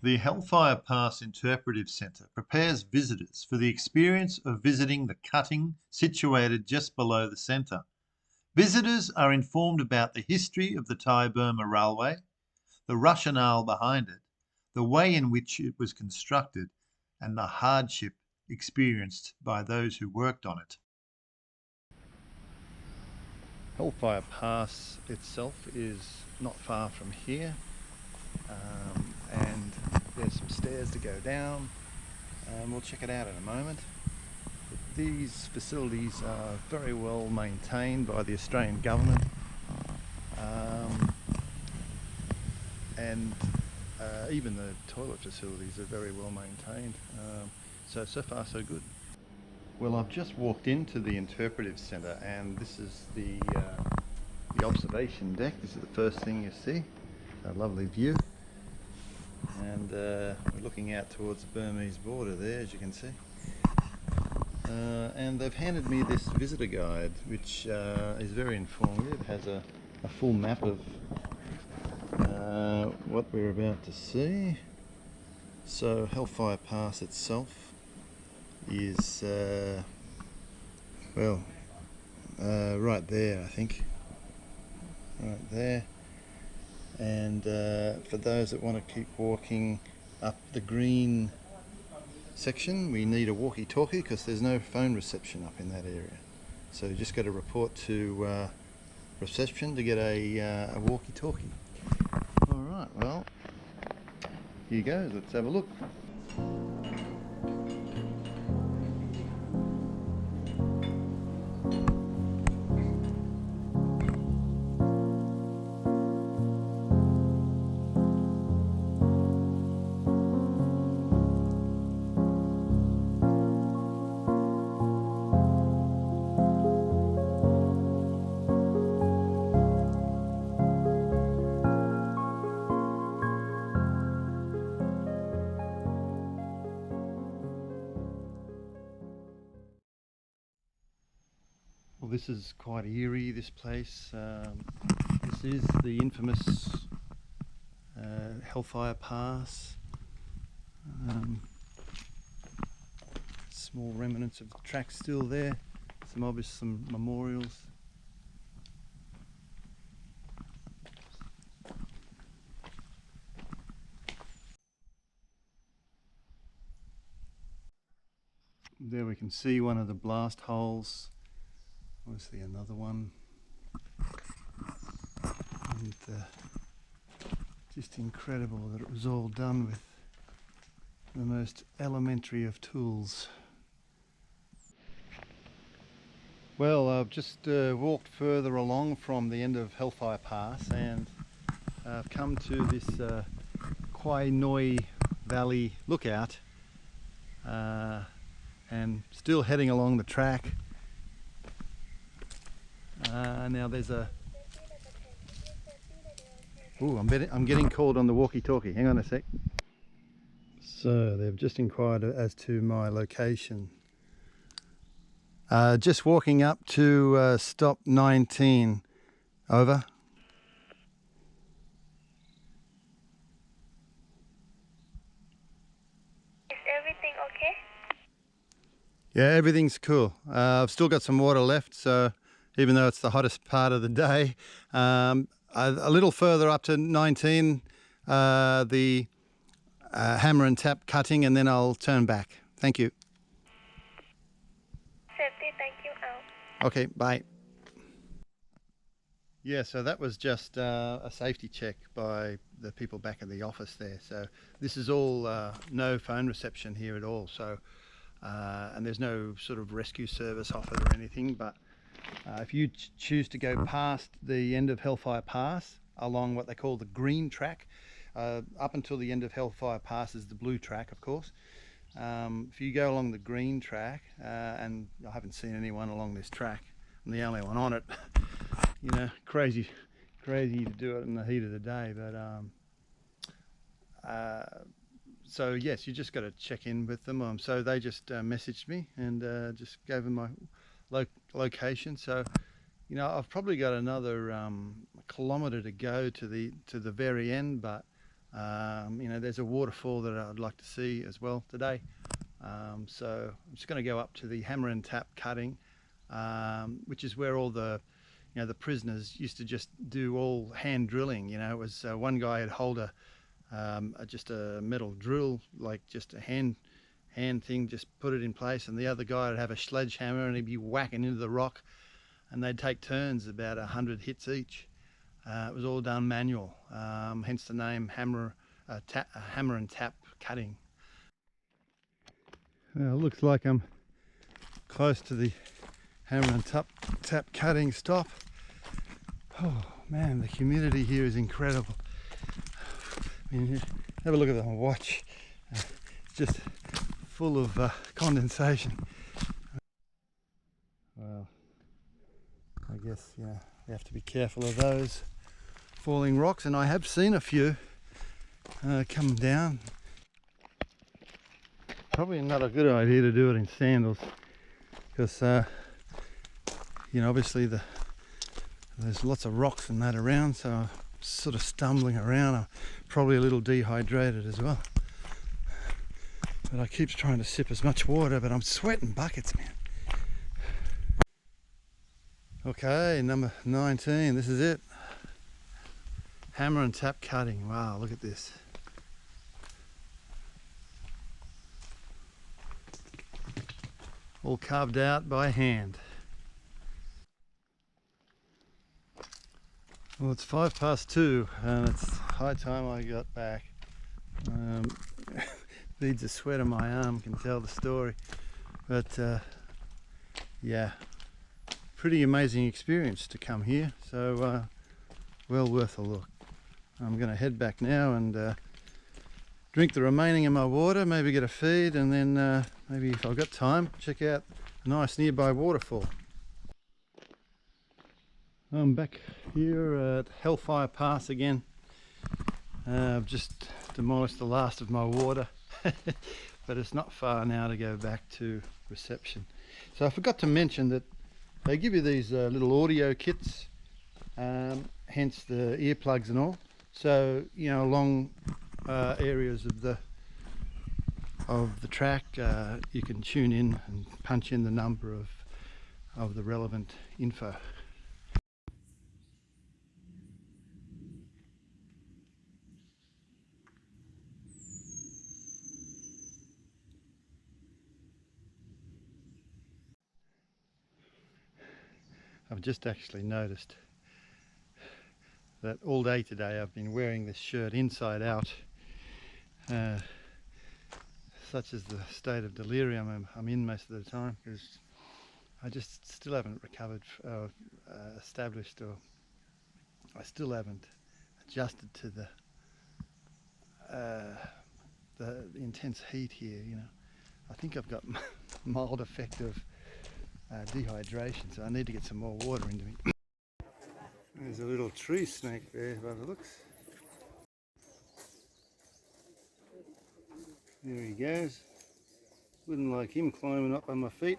The Hellfire Pass Interpretive Centre prepares visitors for the experience of visiting the cutting situated just below the centre. Visitors are informed about the history of the Thai-Burma Railway, the rationale behind it, the way in which it was constructed, and the hardship experienced by those who worked on it. Hellfire Pass itself is not far from here, and there's some stairs to go down, and we'll check it out in a moment. These facilities are very well maintained by the Australian government, and even the toilet facilities are very well maintained. So far so good. Well, I've just walked into the interpretive centre, and this is the observation deck. This is the first thing you see. A lovely view, and we're looking out towards the Burmese border there, as you can see. And they've handed me this visitor guide, which is very informative. It has a full map of what we're about to see. So Hellfire Pass itself is right there, I think, right there. And for those that want to keep walking up the green section, we need a walkie-talkie because there's no phone reception up in that area. So you just got to report to reception to get a walkie-talkie. All right, well, here goes. Let's have a look. Well, this is quite eerie, this place. This is the infamous Hellfire Pass. Small remnants of the track still there. Some memorials. There we can see one of the blast holes. Obviously another one, and just incredible that it was all done with the most elementary of tools. Well, I've just walked further along from the end of Hellfire Pass, and I've come to this Quai Noi Valley lookout, and still heading along the track. Now there's a... Ooh, I'm getting called on the walkie-talkie. Hang on a sec. So they've just inquired as to my location. Just walking up to stop 19. Over. Is everything okay? Yeah, everything's cool. I've still got some water left, so even though it's the hottest part of the day. A little further up to 19, the hammer and tap cutting, and then I'll turn back. Thank you. Safety, thank you. Out. Okay, bye. Yeah, so that was just a safety check by the people back at the office there. So this is all no phone reception here at all. So and there's no sort of rescue service offered or anything, but if you choose to go past the end of Hellfire Pass along what they call the green track, up until the end of Hellfire Pass is the blue track, of course. If you go along the green track, and I haven't seen anyone along this track, I'm the only one on it. You know, crazy to do it in the heat of the day, but so yes, you just got to check in with them. So they just messaged me and just gave them my location. So, you know, I've probably got another kilometre to go to the very end, but You know, there's a waterfall that I'd like to see as well today. So I'm just going to go up to the Hammer and Tap cutting, which is where all the, you know, the prisoners used to just do all hand drilling. You know, it was one guy would hold just a metal drill, like just a hand thing, just put it in place, and the other guy would have a sledgehammer and he'd be whacking into the rock, and they'd take turns, about 100 hits each. It was all done manual, hence the name Hammer and Tap cutting. Well, it looks like I'm close to the Hammer and Tap cutting stop. Oh man, the humidity here is incredible. I mean, have a look at the watch. It's just full of condensation. Well, I guess, you know, we have to be careful of those falling rocks, and I have seen a few come down. Probably not a good idea to do it in sandals, because you know, obviously there's lots of rocks and that around, so I'm sort of stumbling around. I'm probably a little dehydrated as well, but I keep trying to sip as much water, but I'm sweating buckets, man. Okay, number 19, this is it. Hammer and Tap cutting. Wow, look at this. All carved out by hand. Well, it's 2:05 and it's high time I got back. Beads of sweat on my arm can tell the story, but yeah, pretty amazing experience to come here, so well worth a look. I'm going to head back now and drink the remaining of my water, maybe get a feed, and then maybe, if I've got time, check out a nice nearby waterfall. I'm back here at Hellfire Pass again. I've just demolished the last of my water, but it's not far now to go back to reception. So I forgot to mention that they give you these little audio kits, hence the earplugs and all. So, you know, along areas of the track, you can tune in and punch in the number of the relevant info. I've just actually noticed that all day today I've been wearing this shirt inside out. Such is the state of delirium I'm in most of the time, because I just still haven't recovered, established, or I still haven't adjusted to the intense heat here. You know, I think I've got mild effect of dehydration, so I need to get some more water into me. There's a little tree snake there by the looks. There he goes. Wouldn't like him climbing up on my feet.